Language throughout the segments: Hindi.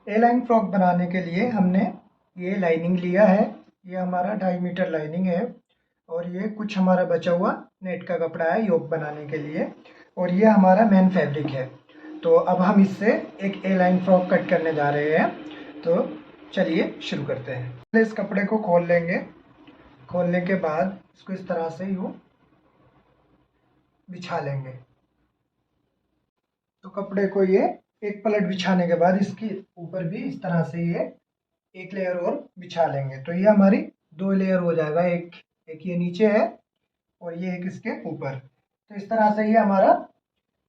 ए लाइन फ्रॉक बनाने के लिए हमने ये लाइनिंग लिया है। ये हमारा 2.5 मीटर लाइनिंग है और ये कुछ हमारा बचा हुआ नेट का कपड़ा है योक बनाने के लिए, और ये हमारा मेन फैब्रिक है। तो अब हम इससे एक ए लाइन फ्रॉक कट करने जा रहे हैं। तो चलिए शुरू करते हैं। पहले इस कपड़े को खोल लेंगे। खोलने के बाद इसको इस तरह से यूँ बिछा लेंगे। तो कपड़े को ये एक पलट बिछाने के बाद इसके ऊपर भी इस तरह से ये एक लेयर और बिछा लेंगे। तो ये हमारी 2 लेयर हो जाएगा। एक ये नीचे है और ये एक इसके ऊपर। तो इस तरह से ये हमारा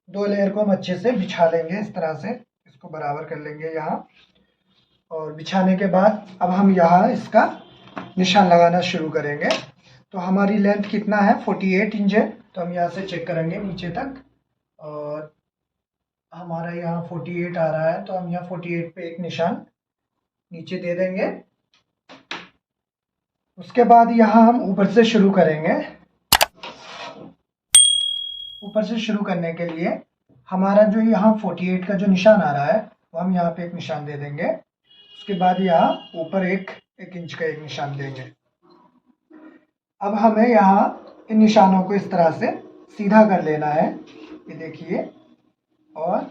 2 लेयर को हम अच्छे से बिछा लेंगे। इस तरह से इसको बराबर कर लेंगे यहाँ, और बिछाने के बाद अब हम यहाँ इसका निशान लगाना शुरू करेंगे। तो हमारी लेंथ कितना है, 48 इंच है। तो हम यहाँ से चेक करेंगे नीचे तक, और हमारा यहाँ 48 आ रहा है। तो हम यहाँ 48 पे एक निशान नीचे दे देंगे। उसके बाद यहाँ हम ऊपर से शुरू करेंगे। ऊपर से शुरू करने के लिए हमारा जो यहाँ 48 का जो निशान आ रहा है वो हम यहाँ पे एक निशान दे देंगे। उसके बाद यहाँ ऊपर एक इंच का एक निशान देंगे। अब हमें यहाँ इन निशानों को इस तरह से सीधा कर लेना है, ये देखिए। और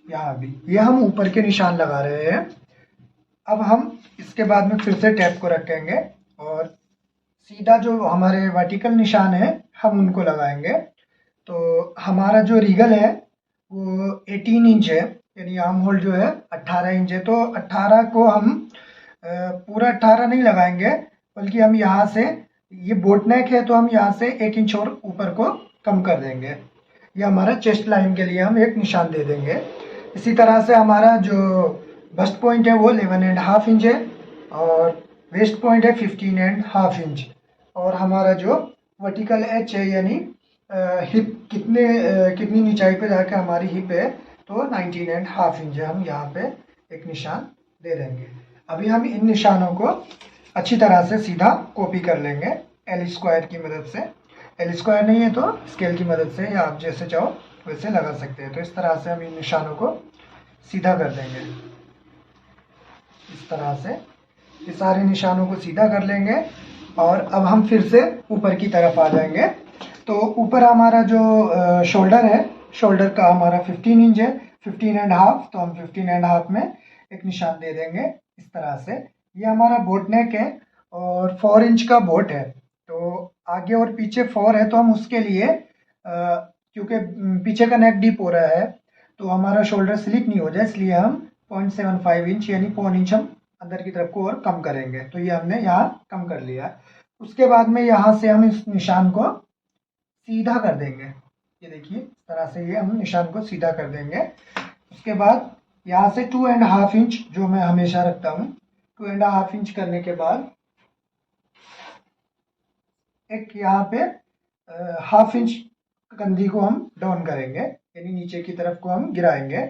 यहाँ भी ये हम ऊपर के निशान लगा रहे हैं। अब हम इसके बाद में फिर से टैप को रखेंगे और सीधा जो हमारे वर्टिकल निशान है हम उनको लगाएंगे। तो हमारा जो रीगल है वो 18 इंच है, यानी आर्म होल जो है 18 इंच है। तो 18 को हम पूरा 18 नहीं लगाएंगे, बल्कि हम यहाँ से, ये बोट नेक है तो हम यहाँ से 1 इंच और ऊपर को कम कर देंगे। ये हमारा चेस्ट लाइन के लिए हम एक निशान दे देंगे। इसी तरह से हमारा जो बस्ट पॉइंट है वो 11.5 इंच है और वेस्ट पॉइंट है 15.5 इंच। और हमारा जो वर्टिकल एच है, यानी हिप कितनी ऊंचाई पे जाके हमारी हिप है, तो 19.5 इंच है। हम यहाँ पे एक निशान दे देंगे। अभी हम इन निशानों को अच्छी तरह से सीधा कॉपी कर लेंगे एल स्क्वायर की मदद से। एल स्क्वायर नहीं है तो स्केल की मदद से, या आप जैसे चाहो वैसे लगा सकते हैं। तो इस तरह से हम इन निशानों को सीधा कर देंगे। इस तरह से ये सारे निशानों को सीधा कर लेंगे और अब हम फिर से ऊपर की तरफ आ जाएंगे। तो ऊपर हमारा जो शोल्डर है, शोल्डर का हमारा 15 इंच है, 15.5। तो हम 15.5 में एक निशान दे देंगे इस तरह से। ये हमारा बोट नेक है और 4 इंच का बोट है। तो आगे और पीछे 4 है, तो हम उसके लिए क्योंकि पीछे का नेक डीप हो रहा है तो हमारा शोल्डर स्लिप नहीं हो जाए, इसलिए हम 0.75 इंच यानी 0.25 इंच हम अंदर की तरफ को और कम करेंगे। तो ये हमने यहाँ कम कर लिया। उसके बाद में यहाँ से हम इस निशान को सीधा कर देंगे। ये देखिए इस तरह से ये हम निशान को सीधा कर देंगे। उसके बाद यहाँ से 2.5 इंच जो मैं हमेशा रखता हूँ, 2.5 इंच करने के बाद एक यहाँ पे 1/2 इंच कंधी को हम डाउन करेंगे, यानी नीचे की तरफ को हम गिराएंगे।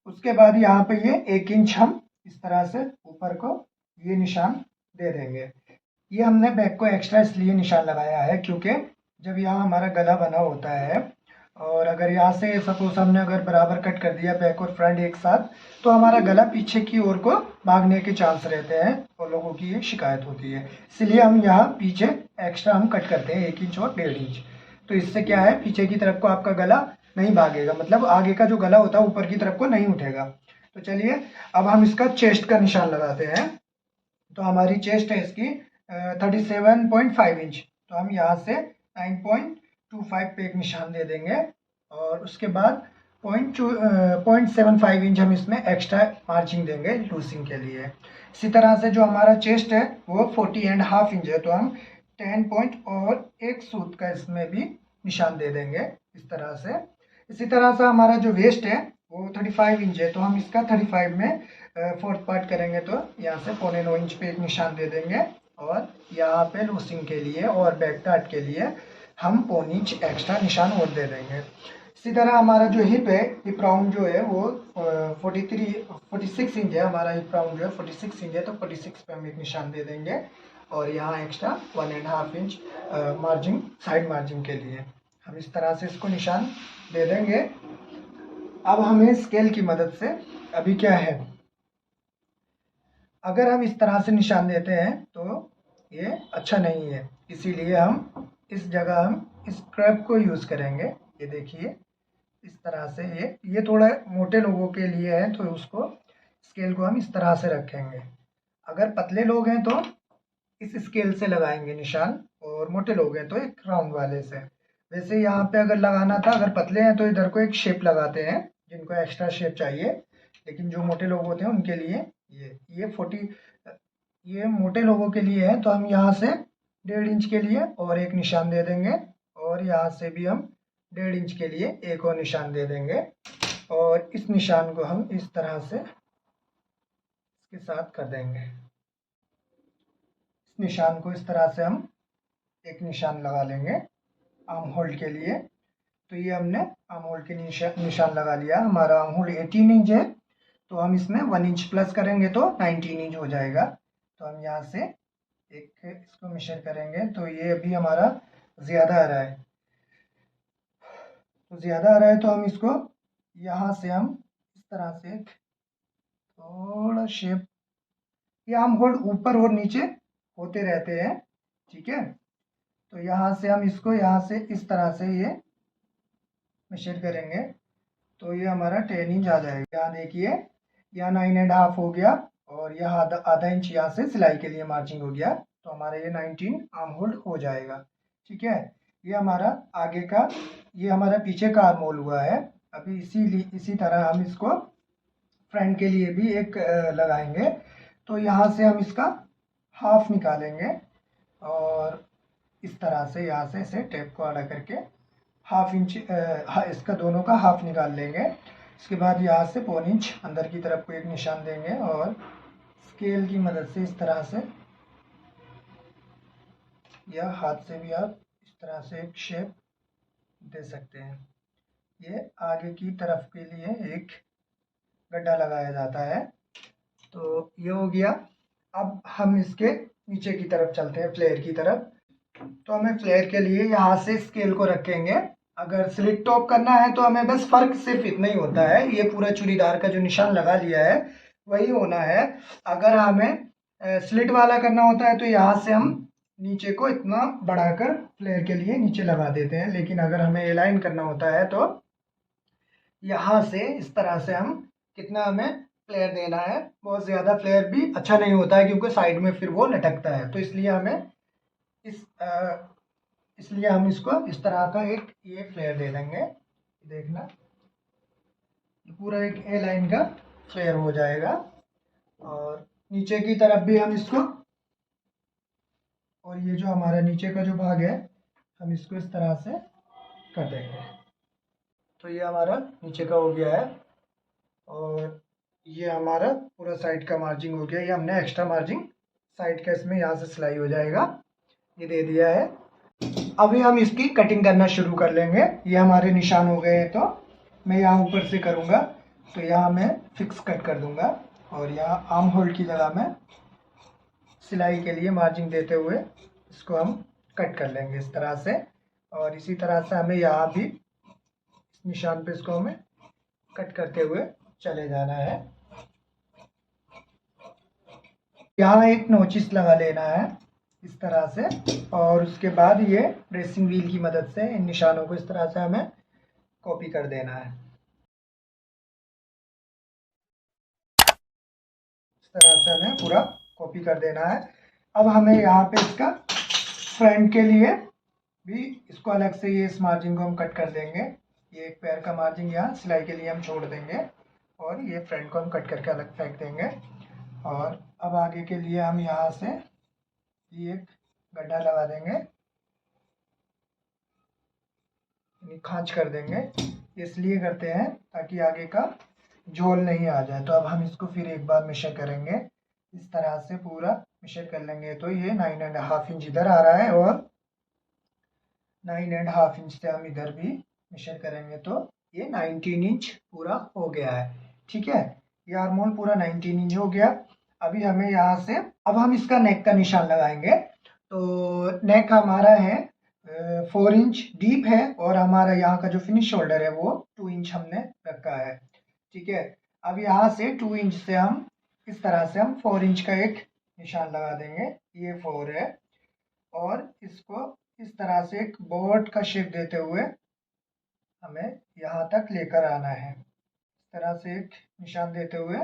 उसके बाद यहाँ पे ये 1 इंच हम इस तरह से ऊपर को ये निशान दे देंगे। ये हमने बैक को एक्स्ट्रा इसलिए निशान लगाया है क्योंकि जब यहाँ हमारा गला बना होता है और अगर यहाँ से सपोज हमने अगर बराबर कट कर दिया बैक और फ्रंट एक साथ, तो हमारा गला पीछे की ओर को भागने के चांस रहते हैं और लोगों की ये शिकायत होती है। इसलिए हम यहाँ पीछे एक्स्ट्रा हम कट करते हैं 1 इंच और 1.5 इंच। तो इससे क्या है, पीछे की तरफ को आपका गला नहीं भागेगा, मतलब आगे का जो गला होता है ऊपर की तरफ को नहीं उठेगा। तो चलिए अब हम इसका चेस्ट का निशान लगाते हैं। तो हमारी चेस्ट है इसकी 37.5 इंच। तो हम यहाँ से 9.25 पे एक निशान दे देंगे और उसके बाद 0.75 इंच हम इसमें एक्स्ट्रा मार्जिंग देंगे लूसिंग के लिए। इसी तरह से जो हमारा चेस्ट है वो 40.5 इंच है, तो हम 10 पॉइंट और एक सूत का इसमें भी निशान दे देंगे इस तरह से। इसी तरह से हमारा जो वेस्ट है वो 35 इंच है, तो हम इसका 35 में 4th पार्ट करेंगे। तो यहाँ से 0.9 इंच पे एक निशान दे देंगे और यहाँ पे लूसिंग के लिए और बैक डार्ट के लिए हम 0.5 इंच एक्स्ट्रा निशान और दे देंगे। इसी तरह हमारा जो हिप है, हिप राउंड जो है वो 46 इंच है। हमारा हिप राउंड जो है 46 इंच है, तो 46 पे हम एक निशान दे देंगे और यहाँ extra 1.5 inch margin, side margin के लिए हम इस तरह से इसको निशान दे देंगे। अब हमें स्केल की मदद से अभी क्या है, अगर हम इस तरह से निशान देते हैं तो ये अच्छा नहीं है, इसीलिए हम इस जगह हम स्क्रैप को यूज़ करेंगे। ये देखिए इस तरह से, ये थोड़ा मोटे लोगों के लिए है तो उसको स्केल को हम इस तरह से रखेंगे। अगर पतले लोग हैं तो इस स्केल से लगाएंगे निशान, और मोटे लोग हैं तो एक राउंड वाले से। वैसे यहाँ पे अगर लगाना था, अगर पतले हैं तो इधर को एक शेप लगाते हैं जिनको एक्स्ट्रा शेप चाहिए, लेकिन जो मोटे लोग होते हैं उनके लिए ये 40, ये मोटे लोगों के लिए है तो हम यहाँ से 1.5 इंच के लिए और एक निशान दे देंगे, और यहाँ से भी हम 1.5 इंच के लिए एक और निशान दे देंगे, और इस निशान को हम इस तरह से इसके साथ कर देंगे। इस निशान को इस तरह से हम एक निशान लगा लेंगे आर्म होल्ड के लिए। तो ये हमने आर्म होल्ड के निशान लगा लिया। हमारा आर्म होल्ड 18 इंच है तो हम इसमें 1 इंच प्लस करेंगे तो 19 इंच हो जाएगा। तो हम यहाँ से एक इसको मेजर करेंगे तो ये अभी हमारा ज़्यादा आ रहा है, तो ज़्यादा आ रहा है तो हम इसको यहाँ से हम इस तरह से थोड़ा शेप, ये आर्म होल्ड ऊपर और नीचे होते रहते हैं, ठीक है। तो यहाँ से हम इसको यहाँ से इस तरह से ये मेजर करेंगे तो ये हमारा 10 इंच आ जाएगा। यहाँ देखिए यहाँ 9.5 हो गया, और यहाँ आधा इंच यहाँ से सिलाई के लिए मार्जिंग हो गया, तो हमारा ये 19 आर्म होल्ड हो जाएगा, ठीक है। ये हमारा आगे का, ये हमारा पीछे का आर्म होल हुआ है। अभी इसी तरह हम इसको फ्रंट के लिए भी एक लगाएंगे। तो यहाँ से हम इसका हाफ निकालेंगे और इस तरह से यहाँ से इसे टेप को आड़ा करके हाफ इंच इसका दोनों का हाफ निकाल लेंगे। इसके बाद यहाँ से 1 इंच अंदर की तरफ को एक निशान देंगे और स्केल की मदद से इस तरह से, या हाथ से भी आप इस तरह से एक शेप दे सकते हैं। ये आगे की तरफ के लिए एक गड्ढा लगाया जाता है। तो ये हो गया। अब हम इसके नीचे की तरफ चलते हैं, फ्लेयर की तरफ। तो हमें फ्लेयर के लिए यहाँ से स्केल को रखेंगे। अगर स्लिट टॉप करना है तो हमें बस फर्क सिर्फ इतना ही होता है, ये पूरा चूड़ीदार का जो निशान लगा लिया है वही होना है। अगर हमें स्लिट वाला करना होता है तो यहाँ से हम नीचे को इतना बढ़ाकर फ्लेयर के लिए नीचे लगा देते हैं, लेकिन अगर हमें एलाइन करना होता है तो यहाँ से इस तरह से हम कितना हमें फ्लेयर देना है। बहुत ज़्यादा फ्लेयर भी अच्छा नहीं होता है क्योंकि साइड में फिर वो लटकता है, तो इसलिए हमें इसलिए हम इसको इस तरह का एक ये फ्लेयर दे देंगे। देखना पूरा एक ए लाइन का फ्लेयर हो जाएगा, और नीचे की तरफ भी हम इसको, और ये जो हमारा नीचे का जो भाग है हम इसको इस तरह से कर देंगे। तो ये हमारा नीचे का हो गया है, और ये हमारा पूरा साइड का मार्जिंग हो गया। ये हमने एक्स्ट्रा मार्जिंग साइड का इसमें यहाँ से सिलाई हो जाएगा, ये दे दिया है। अभी हम इसकी कटिंग करना शुरू कर लेंगे। ये हमारे निशान हो गए हैं, तो मैं यहाँ ऊपर से करूँगा तो यहाँ मैं फिक्स कट कर दूँगा, और यहाँ आर्म होल्ड की जगह में सिलाई के लिए मार्जिंग देते हुए इसको हम कट कर लेंगे इस तरह से। और इसी तरह से हमें यहाँ भी इस निशान पे इसको हमें कट करते हुए चले जाना है। यहाँ एक नोचिस लगा लेना है इस तरह से, और उसके बाद ये प्रेसिंग व्हील की मदद से इन निशानों को इस तरह से हमें कॉपी कर देना है। इस तरह से हमें पूरा कॉपी कर देना है। अब हमें यहाँ पे इसका फ्रंट के लिए भी इसको अलग से ये इस मार्जिन को हम कट कर देंगे। ये एक पैर का मार्जिन यहाँ सिलाई के लिए हम छोड़ देंगे, और ये फ्रंट को हम कट करके अलग फेंक देंगे। और अब आगे के लिए हम यहाँ से ये एक गड्ढा लगा देंगे, खांच कर देंगे। इसलिए करते हैं ताकि आगे का झोल नहीं आ जाए। तो अब हम इसको फिर एक बार मेजर करेंगे, इस तरह से पूरा मेजर कर लेंगे। तो ये 9.5 इंच इधर आ रहा है, और 9.5 इंच से हम इधर भी मेजर करेंगे तो ये 19 इंच पूरा हो गया है, ठीक है। ये आर्म होल पूरा 19 इंच हो गया। अभी हमें यहाँ से, अब हम इसका नेक का निशान लगाएंगे। तो नेक हमारा है 4 इंच डीप है, और हमारा यहाँ का जो फिनिश शोल्डर है वो 2 इंच हमने रखा है, ठीक है। अब यहाँ से 2 इंच से हम इस तरह से हम 4 इंच का एक निशान लगा देंगे, ये 4 है। और इसको इस तरह से एक बोर्ड का शेप देते हुए हमें यहाँ तक लेकर आना है। इस तरह से एक निशान देते हुए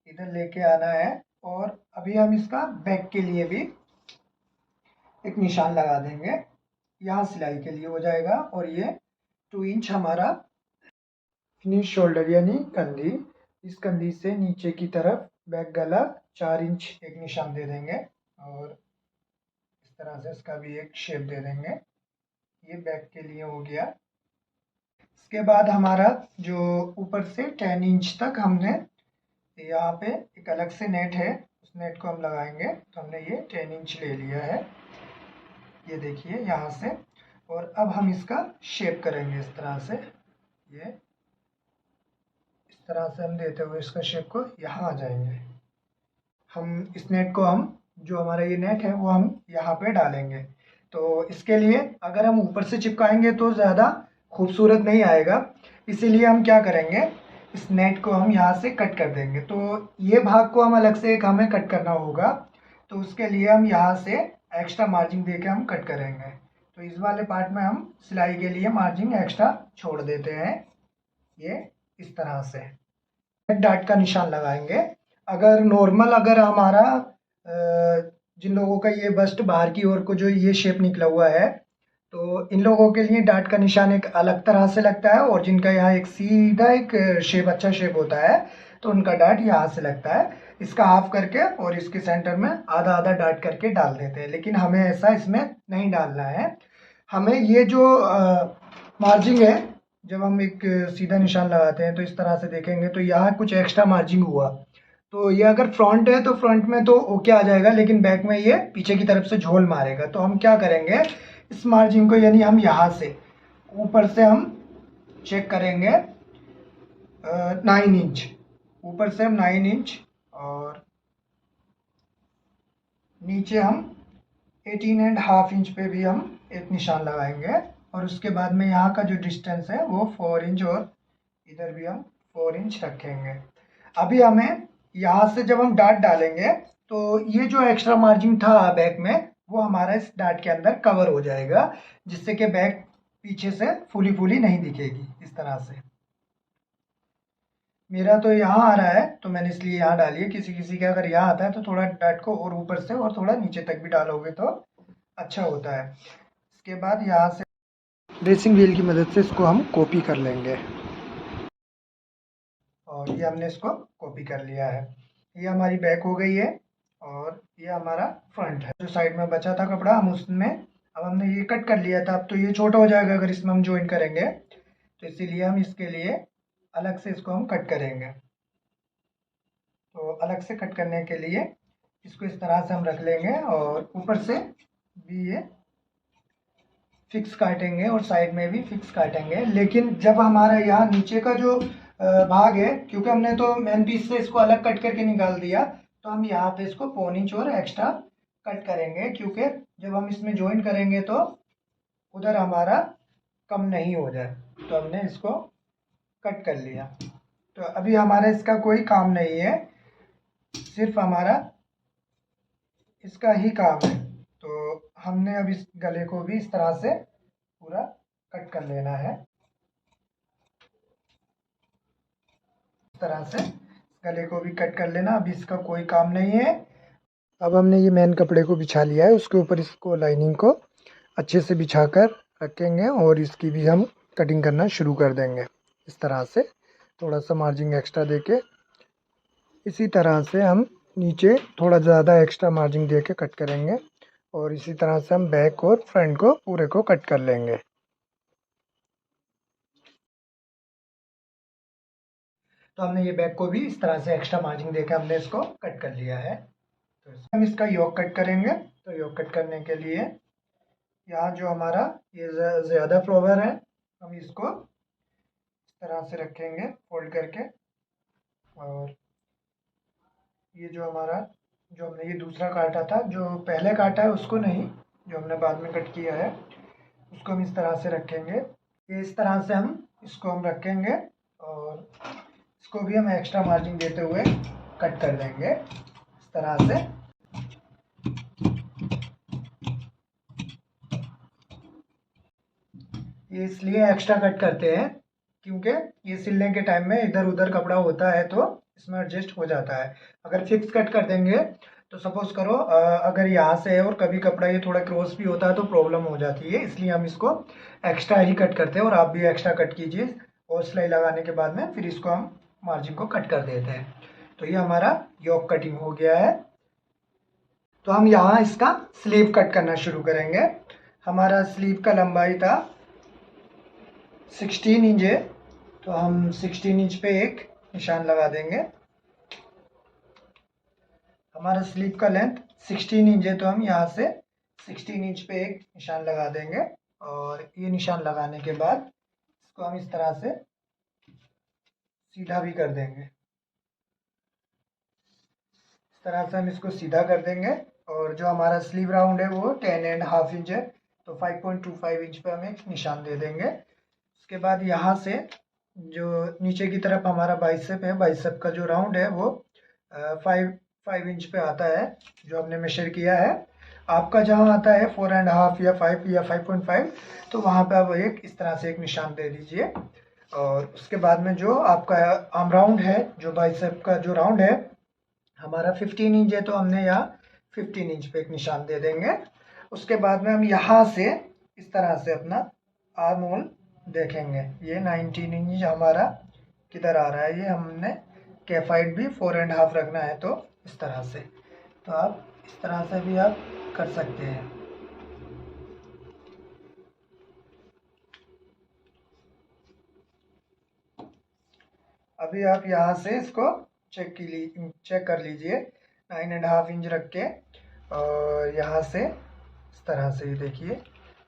इधर लेके आना है। और अभी हम इसका बैक के लिए भी एक निशान लगा देंगे, यहाँ सिलाई के लिए हो जाएगा। और ये 2 इंच हमारा फिनिश शोल्डर यानी कंधी, इस कंधी से नीचे की तरफ बैक गला 4 इंच एक निशान दे देंगे और इस तरह से इसका भी एक शेप दे देंगे। ये बैक के लिए हो गया। इसके बाद हमारा जो ऊपर से 10 इंच तक हमने यहाँ पे एक अलग से नेट है, उस नेट को हम लगाएंगे। तो हमने ये 10 इंच ले लिया है, ये देखिए यहाँ से। और अब हम इसका शेप करेंगे इस तरह से, ये इस तरह से हम देते हुए इसका शेप को यहाँ आ जाएंगे। हम इस नेट को हम जो हमारा ये नेट है वो हम यहाँ पे डालेंगे। तो इसके लिए अगर हम ऊपर से चिपकाएंगे तो ज़्यादा खूबसूरत नहीं आएगा, इसीलिए हम क्या करेंगे, इस नेट को हम यहाँ से कट कर देंगे। तो ये भाग को हम अलग से एक हमें कट करना होगा, तो उसके लिए हम यहाँ से एक्स्ट्रा मार्जिन दे के हम कट करेंगे। तो इस वाले पार्ट में हम सिलाई के लिए मार्जिन एक्स्ट्रा छोड़ देते हैं, ये इस तरह से डाट का निशान लगाएंगे। अगर नॉर्मल अगर हमारा जिन लोगों का ये बस्ट बाहर की ओर को जो ये शेप निकला हुआ है, तो इन लोगों के लिए डाट का निशान एक अलग तरह से लगता है। और जिनका यहाँ एक सीधा एक शेप अच्छा शेप होता है तो उनका डाट यहाँ से लगता है। इसका हाफ करके और इसके सेंटर में आधा आधा डाट करके डाल देते हैं, लेकिन हमें ऐसा इसमें नहीं डालना है। हमें ये जो मार्जिंग है, जब हम एक सीधा निशान लगाते हैं तो इस तरह से देखेंगे तो यहाँ कुछ एक्स्ट्रा मार्जिंग हुआ। तो ये अगर फ्रंट है तो फ्रंट में तो ओके आ जाएगा, लेकिन बैक में ये पीछे की तरफ से झोल मारेगा। तो हम क्या करेंगे, इस मार्जिन को यानी हम यहाँ से ऊपर से हम चेक करेंगे 9 इंच, ऊपर से हम 9 इंच और नीचे हम 18.5 इंच पे भी हम एक निशान लगाएंगे। और उसके बाद में यहाँ का जो डिस्टेंस है वो 4 इंच और इधर भी हम 4 इंच रखेंगे। अभी हमें यहाँ से जब हम डाट डालेंगे तो ये जो एक्स्ट्रा मार्जिन था बैक में वो हमारा इस डाट के अंदर कवर हो जाएगा, जिससे कि बैक पीछे से फूली फूली नहीं दिखेगी। इस तरह से मेरा तो यहाँ आ रहा है तो मैंने इसलिए यहाँ डाली है। किसी किसी का अगर यहाँ आता है तो थोड़ा डाट को और ऊपर से और थोड़ा नीचे तक भी डालोगे तो अच्छा होता है। इसके बाद यहाँ से ड्रेसिंग व्हील की मदद से इसको हम कॉपी कर लेंगे और ये हमने इसको कॉपी कर लिया है। ये हमारी बैक हो गई है और ये हमारा फ्रंट है। जो साइड में बचा था कपड़ा हम उसमें अब हमने ये कट कर लिया था, अब तो ये छोटा हो जाएगा अगर इसमें हम ज्वाइन करेंगे, तो इसीलिए हम इसके लिए अलग से इसको हम कट करेंगे। तो अलग से कट करने के लिए इसको इस तरह से हम रख लेंगे और ऊपर से भी ये फिक्स काटेंगे और साइड में भी फिक्स काटेंगे। लेकिन जब हमारा यहाँ नीचे का जो भाग है, क्योंकि हमने तो मेन पीस से इसको अलग कट करके निकाल दिया, तो हम यहाँ पे इसको 1 इंच और एक्स्ट्रा कट करेंगे, क्योंकि जब हम इसमें ज्वाइन करेंगे तो उधर हमारा कम नहीं हो जाए। तो हमने इसको कट कर लिया। तो अभी हमारा इसका कोई काम नहीं है, सिर्फ हमारा इसका ही काम है। तो हमने अब इस गले को भी इस तरह से पूरा कट कर लेना है। इस तरह से गले को भी कट कर लेना, अभी इसका कोई काम नहीं है। अब हमने ये मेन कपड़े को बिछा लिया है, उसके ऊपर इसको लाइनिंग को अच्छे से बिछा कर रखेंगे और इसकी भी हम कटिंग करना शुरू कर देंगे। इस तरह से थोड़ा सा मार्जिन एक्स्ट्रा देके इसी तरह से हम नीचे थोड़ा ज़्यादा एक्स्ट्रा मार्जिन दे के कट करेंगे और इसी तरह से हम बैक और फ्रंट को पूरे को कट कर लेंगे। तो हमने ये बैक को भी इस तरह से एक्स्ट्रा मार्जिन देकर हमने इसको कट कर लिया है। तो हम इसका योक कट करेंगे। तो योक कट करने के लिए यहाँ जो हमारा ये ज़्यादा फ्लावर है, हम इसको इस तरह से रखेंगे फोल्ड करके। और ये जो हमारा जो हमने ये दूसरा काटा था, जो पहले काटा है उसको नहीं, जो हमने बाद में कट किया है उसको हम इस तरह से रखेंगे। ये इस तरह से हम इसको हम रखेंगे और इसको भी हम एक्स्ट्रा मार्जिन देते हुए कट कर देंगे इस तरह से। ये इसलिए एक्स्ट्रा कट करते हैं क्योंकि ये सिलने के टाइम में इधर उधर कपड़ा होता है तो इसमें एडजस्ट हो जाता है। अगर फिक्स कट कर देंगे तो सपोज करो अगर यहाँ से है और कभी कपड़ा ये थोड़ा क्रॉस भी होता है तो प्रॉब्लम हो जाती है, इसलिए हम इसको एक्स्ट्रा ही कट करते हैं। और आप भी एक्स्ट्रा कट कीजिए और सिलाई लगाने के बाद में फिर इसको हम मार्जिन को कट कर देते हैं। तो ये हमारा योक कटिंग हो गया है। तो हम यहाँ इसका स्लीव कट करना शुरू करेंगे। हमारा स्लीव का लंबाई था 16 इंच है, तो हम 16 इंच पे एक निशान लगा देंगे। हमारा स्लीव का लेंथ 16 इंच है, तो हम यहाँ से 16 इंच पे एक निशान लगा देंगे। और ये निशान लगाने के बाद इसको हम इस तरह से सीधा भी कर देंगे। इस तरह से हम इसको सीधा कर देंगे। और जो हमारा स्लीव राउंड है वो 10.5 इंच है, तो 5.25 इंच पे हम एक निशान दे देंगे। उसके बाद यहाँ से जो नीचे की तरफ हमारा बाइसेप है, बाइसेप का जो राउंड है वो 5 इंच पे आता है जो हमने मेजर किया है। आपका जहाँ आता है 4.5 या 5 या 5.5, तो वहाँ पे आप एक इस तरह से एक निशान दे दीजिए। और उसके बाद में जो आपका आर्म राउंड है, जो बाइसेप का जो राउंड है हमारा 15 इंच है, तो हमने यहाँ 15 इंच पे एक निशान दे देंगे। उसके बाद में हम यहाँ से इस तरह से अपना आर्म होल देखेंगे। ये 19 इंच हमारा किधर आ रहा है, ये हमने कैफाइट भी 4.5 रखना है, तो इस तरह से। तो आप इस तरह से भी आप कर सकते हैं। अभी आप यहाँ से इसको चेक कर लीजिए 9.5 इंच रख के। और यहाँ से इस तरह से ही देखिए,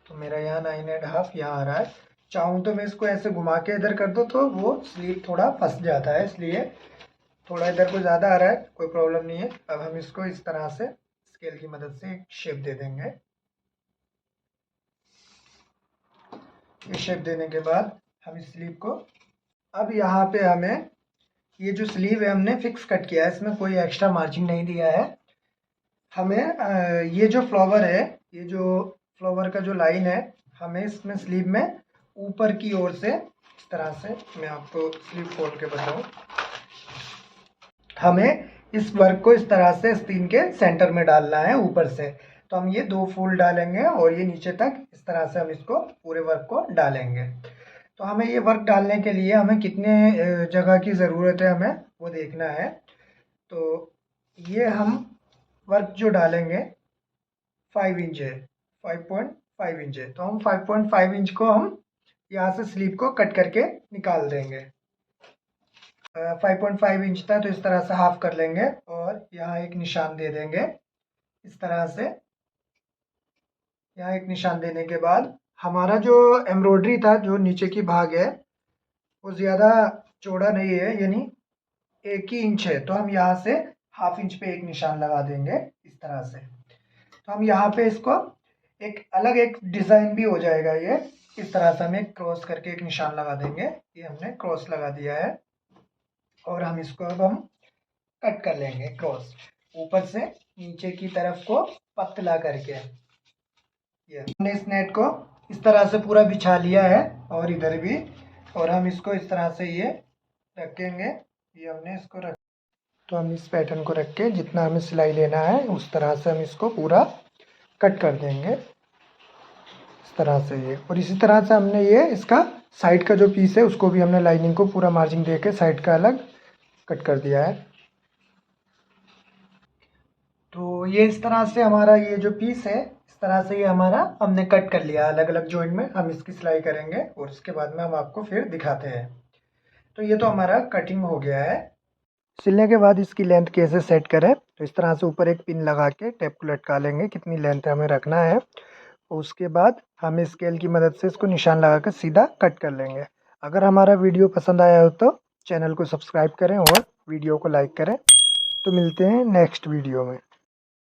तो मेरा यहाँ 9.5 यहाँ आ रहा है। चाहूँ तो मैं इसको ऐसे घुमा के इधर कर दूँ तो वो स्लीव थोड़ा फंस जाता है, इसलिए थोड़ा इधर को ज़्यादा आ रहा है, कोई प्रॉब्लम नहीं है। अब हम इसको इस तरह से स्केल की मदद से एक शेप दे देंगे। ये शेप देने के बाद हम इस स्लीव को, अब यहाँ पे हमें ये जो स्लीव है हमने फिक्स कट किया है, इसमें कोई एक्स्ट्रा मार्जिन नहीं दिया है। हमें ये जो फ्लावर है, ये जो फ्लावर का जो लाइन है, हमें इसमें स्लीव में ऊपर की ओर से इस तरह से, मैं आपको स्लीव खोल के बताऊं, हमें इस वर्क को इस तरह से स्क्रीन के सेंटर में डालना है ऊपर से। तो हम ये 2 फूल डालेंगे और ये नीचे तक इस तरह से हम इसको पूरे वर्क को डालेंगे। तो हमें ये वर्क डालने के लिए हमें कितने जगह की ज़रूरत है हमें वो देखना है। तो ये हम वर्क जो डालेंगे 5 इंच है, 5.5 इंच है, तो हम 5.5 इंच को हम यहाँ से स्लीव को कट करके निकाल देंगे। 5.5 इंच था, तो इस तरह से हाफ कर लेंगे और यहाँ एक निशान दे देंगे इस तरह से। यहाँ एक निशान देने के बाद हमारा जो एम्ब्रॉयडरी था, जो नीचे की भाग है वो ज़्यादा चौड़ा नहीं है, यानी 1 ही इंच है, तो हम यहाँ से हाफ इंच पे एक निशान लगा देंगे इस तरह से। तो हम यहाँ पे इसको एक अलग एक डिज़ाइन भी हो जाएगा। ये इस तरह से हम एक क्रॉस करके एक निशान लगा देंगे। ये हमने क्रॉस लगा दिया है और हम इसको अब हम कट कर लेंगे क्रॉस, ऊपर से नीचे की तरफ को पतला करके। ये हमने इस नेट को इस तरह से पूरा बिछा लिया है और इधर भी, और हम इसको इस तरह से ये रखेंगे। ये हमने इसको रख, तो हम इस पैटर्न को रख के जितना हमें सिलाई लेना है उस तरह से हम इसको पूरा कट कर देंगे इस तरह से ये। और इसी तरह से हमने ये इसका साइड का जो पीस है उसको भी हमने लाइनिंग को पूरा मार्जिन दे के साइड का अलग कट कर दिया है। तो ये इस तरह से हमारा ये जो पीस है इस तरह से ये हमारा हमने कट कर लिया अलग अलग जॉइंट में। हम इसकी सिलाई करेंगे और उसके बाद में हम आपको फिर दिखाते हैं। तो ये तो हमारा कटिंग हो गया है। सिलने के बाद इसकी लेंथ कैसे सेट करें, तो इस तरह से ऊपर एक पिन लगा के टेप को लटका लेंगे कितनी लेंथ हमें रखना है। उसके बाद हम स्केल की मदद से इसको निशान लगा कर सीधा कट कर लेंगे। अगर हमारा वीडियो पसंद आया हो तो चैनल को सब्सक्राइब करें और वीडियो को लाइक करें। तो मिलते हैं नेक्स्ट वीडियो में।